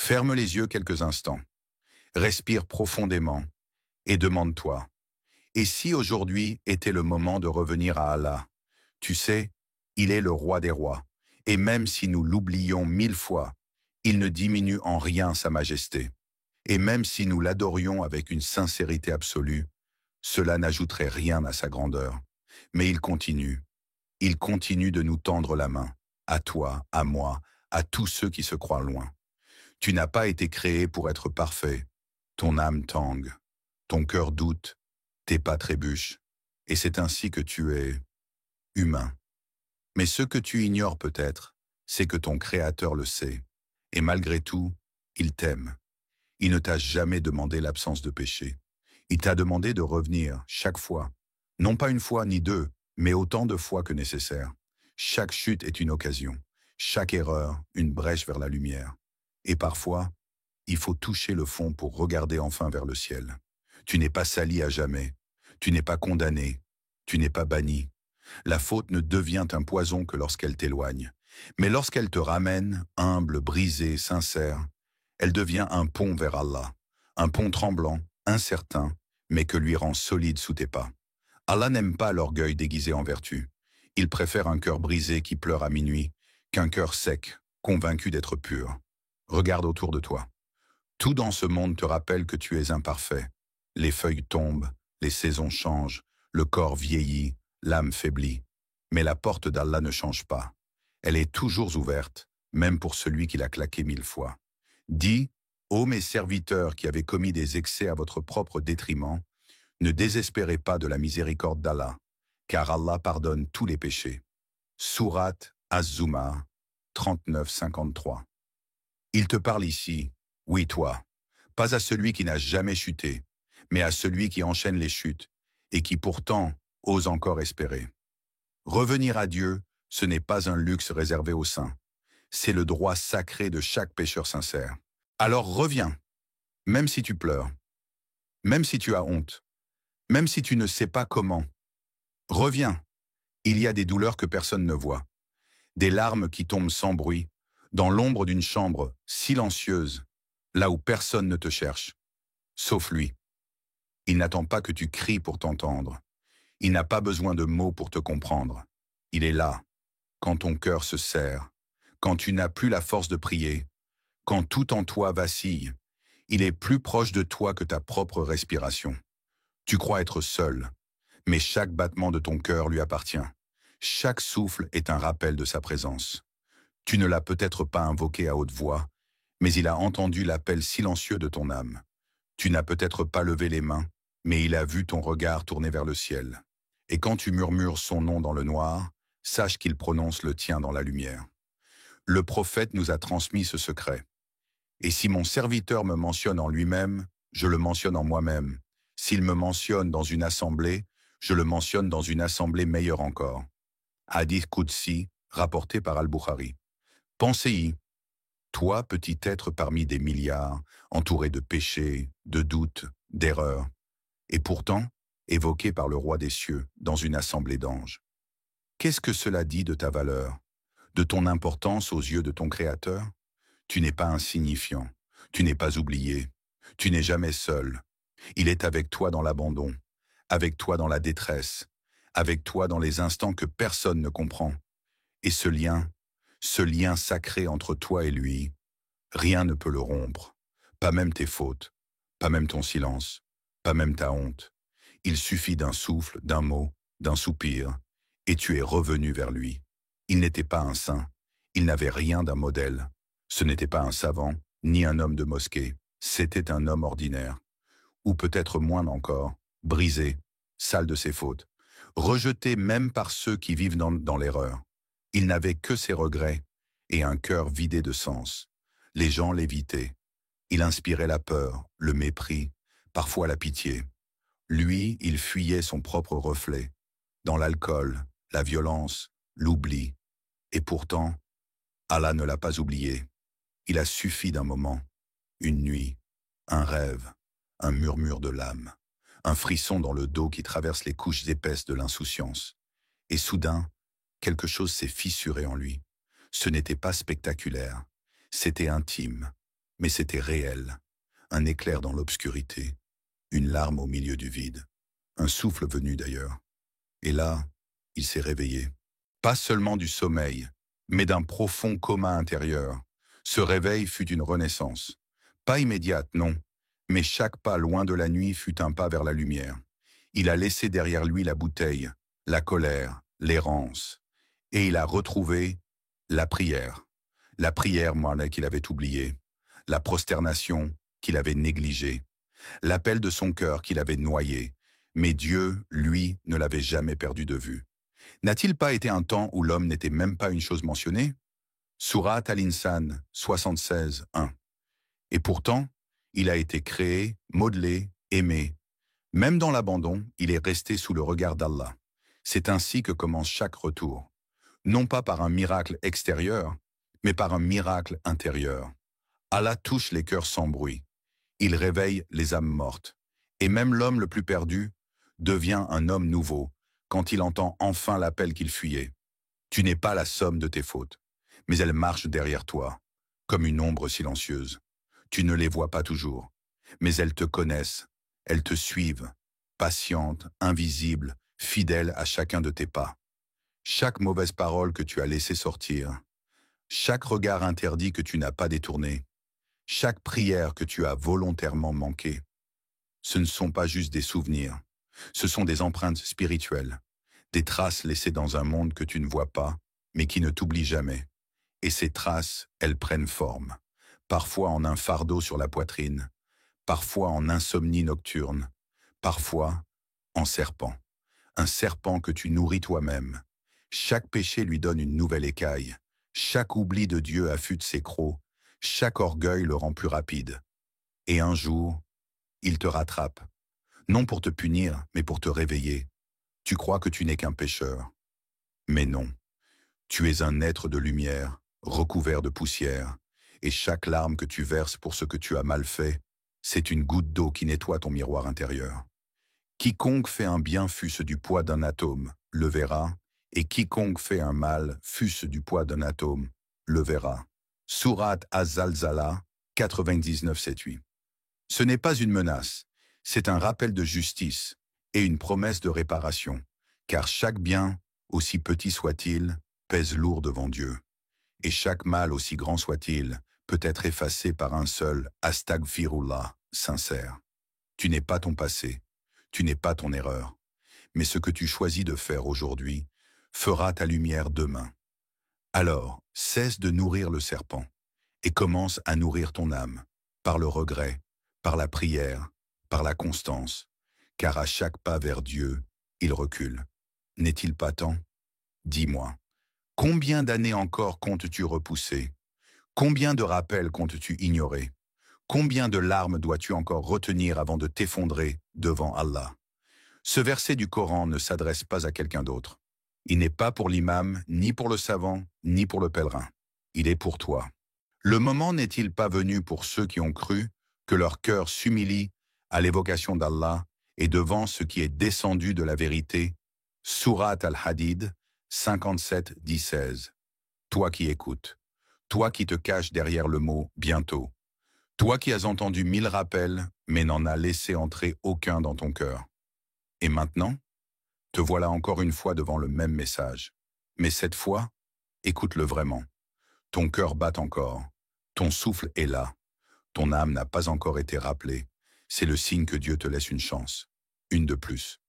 Ferme les yeux quelques instants, respire profondément et demande-toi, et si aujourd'hui était le moment de revenir à Allah? Tu sais, il est le roi des rois, et même si nous l'oublions 1000 fois, il ne diminue en rien sa majesté. Et même si nous l'adorions avec une sincérité absolue, cela n'ajouterait rien à sa grandeur. Mais il continue de nous tendre la main, à toi, à moi, à tous ceux qui se croient loin. Tu n'as pas été créé pour être parfait. Ton âme tangue, ton cœur doute, tes pas trébuchent, et c'est ainsi que tu es humain. Mais ce que tu ignores peut-être, c'est que ton Créateur le sait, et malgré tout, il t'aime. Il ne t'a jamais demandé l'absence de péché. Il t'a demandé de revenir chaque fois, non pas une fois ni deux, mais autant de fois que nécessaire. Chaque chute est une occasion, chaque erreur une brèche vers la lumière. Et parfois, il faut toucher le fond pour regarder enfin vers le ciel. Tu n'es pas sali à jamais, tu n'es pas condamné, tu n'es pas banni. La faute ne devient un poison que lorsqu'elle t'éloigne. Mais lorsqu'elle te ramène, humble, brisé, sincère, elle devient un pont vers Allah, un pont tremblant, incertain, mais que lui rend solide sous tes pas. Allah n'aime pas l'orgueil déguisé en vertu. Il préfère un cœur brisé qui pleure à minuit qu'un cœur sec, convaincu d'être pur. Regarde autour de toi. Tout dans ce monde te rappelle que tu es imparfait. Les feuilles tombent, les saisons changent, le corps vieillit, l'âme faiblit. Mais la porte d'Allah ne change pas. Elle est toujours ouverte, même pour celui qui l'a claquée 1000 fois. Dis, ô mes serviteurs qui avez commis des excès à votre propre détriment, ne désespérez pas de la miséricorde d'Allah, car Allah pardonne tous les péchés. Sourate Az-Zumar 39-53. Il te parle ici, oui toi, pas à celui qui n'a jamais chuté, mais à celui qui enchaîne les chutes, et qui pourtant ose encore espérer. Revenir à Dieu, ce n'est pas un luxe réservé aux saints, c'est le droit sacré de chaque pécheur sincère. Alors reviens, même si tu pleures, même si tu as honte, même si tu ne sais pas comment. Reviens, il y a des douleurs que personne ne voit, des larmes qui tombent sans bruit, dans l'ombre d'une chambre silencieuse, là où personne ne te cherche, sauf lui. Il n'attend pas que tu cries pour t'entendre. Il n'a pas besoin de mots pour te comprendre. Il est là, quand ton cœur se serre, quand tu n'as plus la force de prier, quand tout en toi vacille. Il est plus proche de toi que ta propre respiration. Tu crois être seul, mais chaque battement de ton cœur lui appartient. Chaque souffle est un rappel de sa présence. Tu ne l'as peut-être pas invoqué à haute voix, mais il a entendu l'appel silencieux de ton âme. Tu n'as peut-être pas levé les mains, mais il a vu ton regard tourné vers le ciel. Et quand tu murmures son nom dans le noir, sache qu'il prononce le tien dans la lumière. Le prophète nous a transmis ce secret. Et si mon serviteur me mentionne en lui-même, je le mentionne en moi-même. S'il me mentionne dans une assemblée, je le mentionne dans une assemblée meilleure encore. Hadith Qudsi, rapporté par Al-Bukhari. Pensez-y, toi, petit être parmi des milliards, entouré de péchés, de doutes, d'erreurs, et pourtant évoqué par le roi des cieux dans une assemblée d'anges. Qu'est-ce que cela dit de ta valeur, de ton importance aux yeux de ton Créateur? Tu n'es pas insignifiant, tu n'es pas oublié, tu n'es jamais seul. Il est avec toi dans l'abandon, avec toi dans la détresse, avec toi dans les instants que personne ne comprend. Et ce lien sacré entre toi et lui, rien ne peut le rompre, pas même tes fautes, pas même ton silence, pas même ta honte. Il suffit d'un souffle, d'un mot, d'un soupir, et tu es revenu vers lui. Il n'était pas un saint, il n'avait rien d'un modèle. Ce n'était pas un savant, ni un homme de mosquée, c'était un homme ordinaire. Ou peut-être moins encore, brisé, sale de ses fautes, rejeté même par ceux qui vivent dans l'erreur. Il n'avait que ses regrets et un cœur vidé de sens. Les gens l'évitaient. Il inspirait la peur, le mépris, parfois la pitié. Lui, il fuyait son propre reflet, dans l'alcool, la violence, l'oubli. Et pourtant, Allah ne l'a pas oublié. Il a suffi d'un moment, une nuit, un rêve, un murmure de l'âme, un frisson dans le dos qui traverse les couches épaisses de l'insouciance. Et soudain, quelque chose s'est fissuré en lui. Ce n'était pas spectaculaire, c'était intime. Mais c'était réel. Un éclair dans l'obscurité, une larme au milieu du vide, un souffle venu d'ailleurs. Et là, il s'est réveillé. Pas seulement du sommeil, mais d'un profond coma intérieur. Ce réveil fut une renaissance. Pas immédiate, non, mais chaque pas loin de la nuit fut un pas vers la lumière. Il a laissé derrière lui la bouteille, la colère, l'errance, et il a retrouvé la prière. La prière, moi, qu'il avait oubliée, la prosternation qu'il avait négligée, l'appel de son cœur qu'il avait noyé, mais Dieu, lui, ne l'avait jamais perdu de vue. N'a-t-il pas été un temps où l'homme n'était même pas une chose mentionnée? Surat Al-Insan 76, 1. Et pourtant, il a été créé, modelé, aimé. Même dans l'abandon, il est resté sous le regard d'Allah. C'est ainsi que commence chaque retour. Non pas par un miracle extérieur, mais par un miracle intérieur. Allah touche les cœurs sans bruit. Il réveille les âmes mortes. Et même l'homme le plus perdu devient un homme nouveau quand il entend enfin l'appel qu'il fuyait. Tu n'es pas la somme de tes fautes, mais elles marchent derrière toi, comme une ombre silencieuse. Tu ne les vois pas toujours, mais elles te connaissent, elles te suivent, patientes, invisibles, fidèles à chacun de tes pas. Chaque mauvaise parole que tu as laissée sortir, chaque regard interdit que tu n'as pas détourné, chaque prière que tu as volontairement manquée, ce ne sont pas juste des souvenirs, ce sont des empreintes spirituelles, des traces laissées dans un monde que tu ne vois pas, mais qui ne t'oublie jamais. Et ces traces, elles prennent forme, parfois en un fardeau sur la poitrine, parfois en insomnie nocturne, parfois en serpent. Un serpent que tu nourris toi-même. Chaque péché lui donne une nouvelle écaille. Chaque oubli de Dieu affûte ses crocs. Chaque orgueil le rend plus rapide. Et un jour, il te rattrape. Non pour te punir, mais pour te réveiller. Tu crois que tu n'es qu'un pécheur. Mais non. Tu es un être de lumière, recouvert de poussière. Et chaque larme que tu verses pour ce que tu as mal fait, c'est une goutte d'eau qui nettoie ton miroir intérieur. Quiconque fait un bien fût-ce du poids d'un atome, le verra, et quiconque fait un mal fût-ce du poids d'un atome, le verra. Surat Az-Zalzala 99-7-8. Ce n'est pas une menace, c'est un rappel de justice et une promesse de réparation, car chaque bien, aussi petit soit-il, pèse lourd devant Dieu. Et chaque mal, aussi grand soit-il, peut être effacé par un seul « Astaghfirullah » sincère. Tu n'es pas ton passé. Tu n'es pas ton erreur, mais ce que tu choisis de faire aujourd'hui fera ta lumière demain. Alors, cesse de nourrir le serpent et commence à nourrir ton âme, par le regret, par la prière, par la constance, car à chaque pas vers Dieu, il recule. N'est-il pas temps? Dis-moi, combien d'années encore comptes-tu repousser? Combien de rappels comptes-tu ignorer? Combien de larmes dois-tu encore retenir avant de t'effondrer devant Allah? Ce verset du Coran ne s'adresse pas à quelqu'un d'autre. Il n'est pas pour l'imam, ni pour le savant, ni pour le pèlerin. Il est pour toi. Le moment n'est-il pas venu pour ceux qui ont cru que leur cœur s'humilie à l'évocation d'Allah et devant ce qui est descendu de la vérité? Surat Al-Hadid 57-16. Toi qui écoutes, toi qui te caches derrière le mot « bientôt », toi qui as entendu 1000 rappels, mais n'en as laissé entrer aucun dans ton cœur. Et maintenant, te voilà encore une fois devant le même message. Mais cette fois, écoute-le vraiment. Ton cœur bat encore, ton souffle est là, ton âme n'a pas encore été rappelée. C'est le signe que Dieu te laisse une chance, une de plus.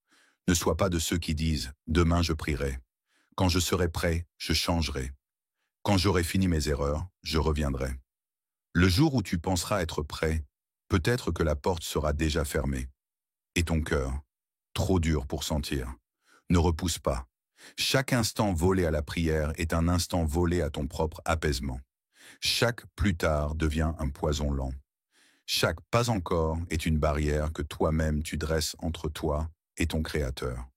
Ne sois pas de ceux qui disent « Demain je prierai. Quand je serai prêt, je changerai. Quand j'aurai fini mes erreurs, je reviendrai. » Le jour où tu penseras être prêt, peut-être que la porte sera déjà fermée. Et ton cœur, trop dur pour sentir, ne repousse pas. Chaque instant volé à la prière est un instant volé à ton propre apaisement. Chaque plus tard devient un poison lent. Chaque pas encore est une barrière que toi-même tu dresses entre toi et ton Créateur.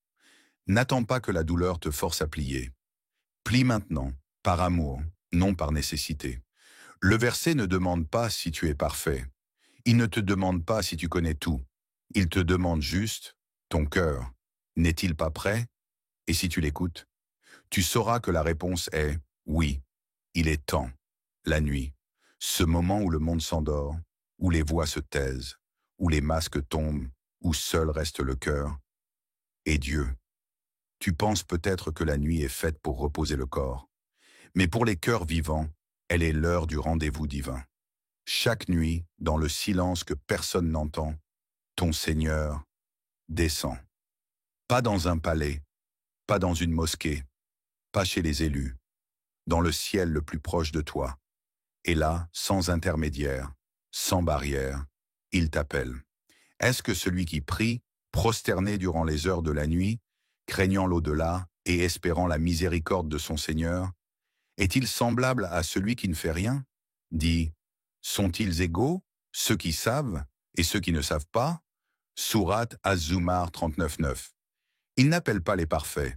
N'attends pas que la douleur te force à plier. Plie maintenant, par amour, non par nécessité. Le verset ne demande pas si tu es parfait. Il ne te demande pas si tu connais tout. Il te demande juste, ton cœur, n'est-il pas prêt? Et si tu l'écoutes, tu sauras que la réponse est oui, il est temps, la nuit. Ce moment où le monde s'endort, où les voix se taisent, où les masques tombent, où seul reste le cœur. Et Dieu. Tu penses peut-être que la nuit est faite pour reposer le corps. Mais pour les cœurs vivants, elle est l'heure du rendez-vous divin. Chaque nuit, dans le silence que personne n'entend, ton Seigneur descend. Pas dans un palais, pas dans une mosquée, pas chez les élus, dans le ciel le plus proche de toi. Et là, sans intermédiaire, sans barrière, il t'appelle. Est-ce que celui qui prie, prosterné durant les heures de la nuit, craignant l'au-delà et espérant la miséricorde de son Seigneur, est-il semblable à celui qui ne fait rien? Dit, sont-ils égaux, ceux qui savent et ceux qui ne savent pas? Sourate Az-Zumar 39:9. Il n'appelle pas les parfaits.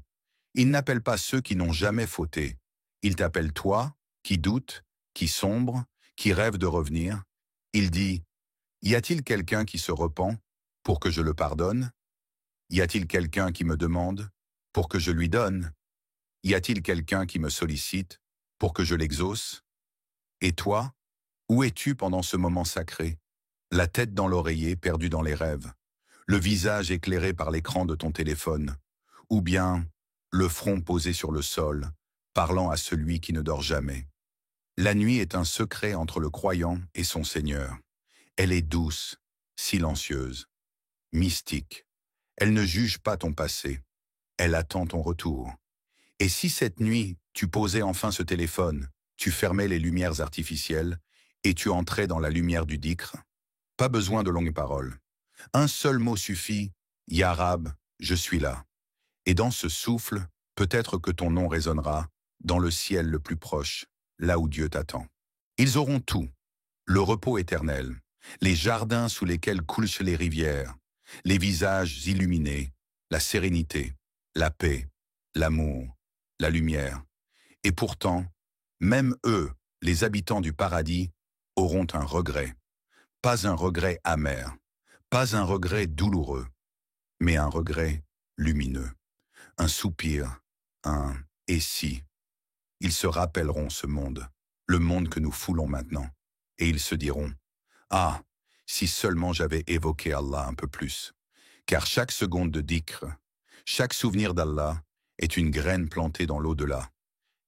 Il n'appelle pas ceux qui n'ont jamais fauté. Il t'appelle toi, qui doute, qui sombre, qui rêve de revenir. Il dit, y a-t-il quelqu'un qui se repent pour que je le pardonne? Y a-t-il quelqu'un qui me demande pour que je lui donne? Y a-t-il quelqu'un qui me sollicite pour que je l'exauce? Et toi, où es-tu pendant ce moment sacré? La tête dans l'oreiller, perdue dans les rêves, le visage éclairé par l'écran de ton téléphone, ou bien le front posé sur le sol, parlant à celui qui ne dort jamais. La nuit est un secret entre le croyant et son Seigneur. Elle est douce, silencieuse, mystique. Elle ne juge pas ton passé. Elle attend ton retour. Et si cette nuit, tu posais enfin ce téléphone, tu fermais les lumières artificielles et tu entrais dans la lumière du dhikr, pas besoin de longues paroles. Un seul mot suffit, Ya Rab, je suis là. Et dans ce souffle, peut-être que ton nom résonnera dans le ciel le plus proche, là où Dieu t'attend. Ils auront tout, le repos éternel, les jardins sous lesquels coulent les rivières, les visages illuminés, la sérénité, la paix, l'amour, la lumière. Et pourtant, même eux, les habitants du paradis, auront un regret. Pas un regret amer, pas un regret douloureux, mais un regret lumineux. Un soupir, un « et si ». Ils se rappelleront ce monde, le monde que nous foulons maintenant, et ils se diront « Ah, si seulement j'avais évoqué Allah un peu plus ». Car chaque seconde de dhikr, chaque souvenir d'Allah est une graine plantée dans l'au-delà,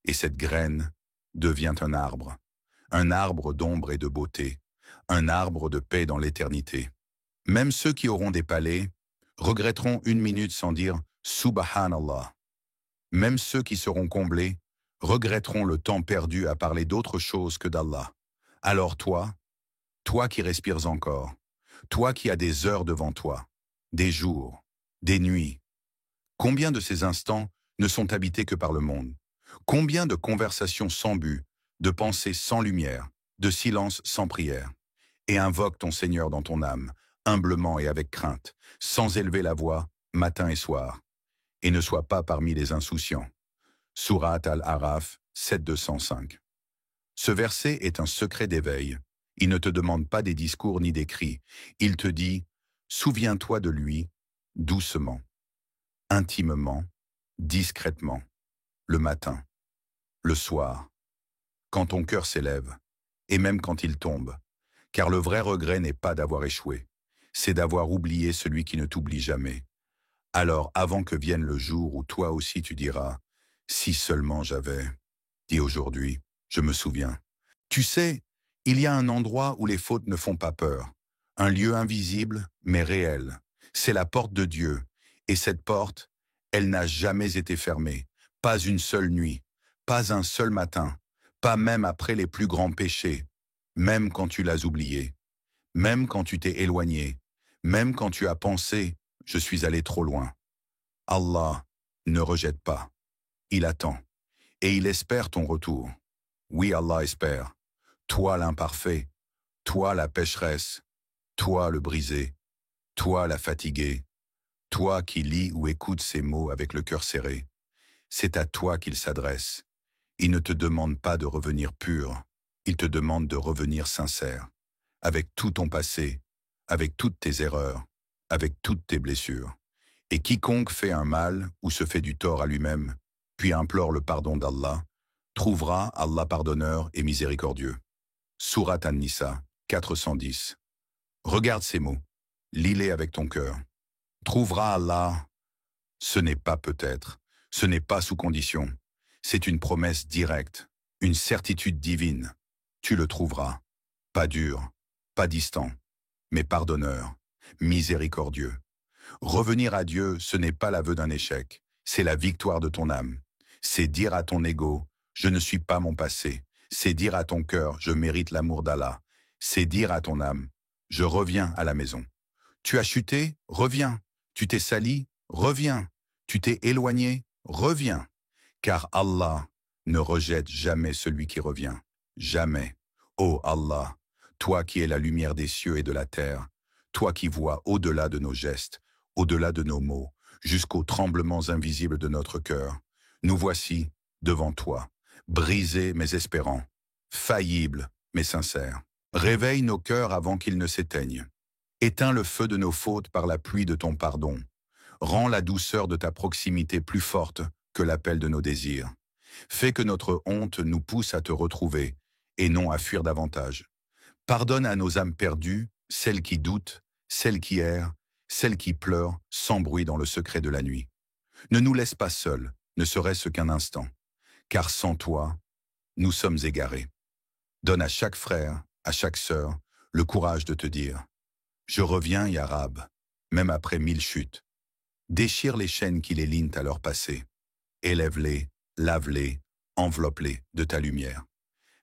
et cette graine devient un arbre d'ombre et de beauté, un arbre de paix dans l'éternité. Même ceux qui auront des palais regretteront une minute sans dire « Subhanallah ». Même ceux qui seront comblés regretteront le temps perdu à parler d'autre chose que d'Allah. Alors toi qui respires encore, toi qui as des heures devant toi, des jours, des nuits, combien de ces instants ne sont habités que par le monde? Combien de conversations sans but, de pensées sans lumière, de silence sans prière? Et invoque ton Seigneur dans ton âme, humblement et avec crainte, sans élever la voix, matin et soir. Et ne sois pas parmi les insouciants. Sourate Al-Araf 7:205. Ce verset est un secret d'éveil. Il ne te demande pas des discours ni des cris. Il te dit, souviens-toi de lui, doucement, intimement, discrètement, le matin, le soir, quand ton cœur s'élève, et même quand il tombe. Car le vrai regret n'est pas d'avoir échoué, c'est d'avoir oublié celui qui ne t'oublie jamais. Alors, avant que vienne le jour où toi aussi tu diras, si seulement j'avais dit aujourd'hui, je me souviens. Tu sais, il y a un endroit où les fautes ne font pas peur, un lieu invisible mais réel. C'est la porte de Dieu, et cette porte, elle n'a jamais été fermée, pas une seule nuit, pas un seul matin, pas même après les plus grands péchés, même quand tu l'as oublié, même quand tu t'es éloigné, même quand tu as pensé « je suis allé trop loin ». Allah ne rejette pas, il attend, et il espère ton retour. Oui, Allah espère, toi l'imparfait, toi la pécheresse, toi le brisé, toi la fatiguée, toi qui lis ou écoutes ces mots avec le cœur serré. C'est à toi qu'il s'adresse. Il ne te demande pas de revenir pur, il te demande de revenir sincère, avec tout ton passé, avec toutes tes erreurs, avec toutes tes blessures. Et quiconque fait un mal ou se fait du tort à lui-même, puis implore le pardon d'Allah, trouvera Allah pardonneur et miséricordieux. Sourate An-Nisa, 410. Regarde ces mots. Lis-les avec ton cœur. Trouveras Allah. Ce n'est pas peut-être. Ce n'est pas sous condition. C'est une promesse directe. Une certitude divine. Tu le trouveras. Pas dur, pas distant, mais pardonneur, miséricordieux. Revenir à Dieu, ce n'est pas l'aveu d'un échec. C'est la victoire de ton âme. C'est dire à ton ego, je ne suis pas mon passé. C'est dire à ton cœur, je mérite l'amour d'Allah. C'est dire à ton âme, je reviens à la maison. Tu as chuté, reviens. Tu t'es sali, reviens. Tu t'es éloigné, reviens. Car Allah ne rejette jamais celui qui revient. Jamais. Ô Allah, toi qui es la lumière des cieux et de la terre, toi qui vois au-delà de nos gestes, au-delà de nos mots, jusqu'aux tremblements invisibles de notre cœur, nous voici devant toi, brisés mais espérants, faillibles mais sincères. Réveille nos cœurs avant qu'ils ne s'éteignent. Éteins le feu de nos fautes par la pluie de ton pardon. Rends la douceur de ta proximité plus forte que l'appel de nos désirs. Fais que notre honte nous pousse à te retrouver et non à fuir davantage. Pardonne à nos âmes perdues, celles qui doutent, celles qui errent, celles qui pleurent sans bruit dans le secret de la nuit. Ne nous laisse pas seuls, ne serait-ce qu'un instant, car sans toi, nous sommes égarés. Donne à chaque frère, à chaque sœur, le courage de te dire « Je reviens, Ya Rab, même après 1000 chutes. » Déchire les chaînes qui les lignent à leur passé. Élève-les, lave-les, enveloppe-les de ta lumière.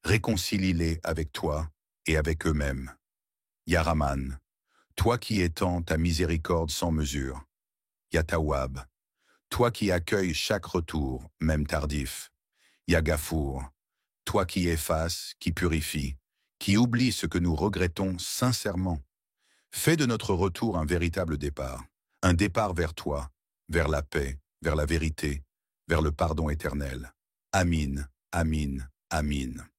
Réconcilie-les avec toi et avec eux-mêmes. Ya Rahman, toi qui étends ta miséricorde sans mesure. Ya Tawwab, toi qui accueilles chaque retour, même tardif. Ya Gafour, toi qui effaces, qui purifie, qui oublie ce que nous regrettons sincèrement. Fais de notre retour un véritable départ, un départ vers toi, vers la paix, vers la vérité, vers le pardon éternel. Amin, amin, amin.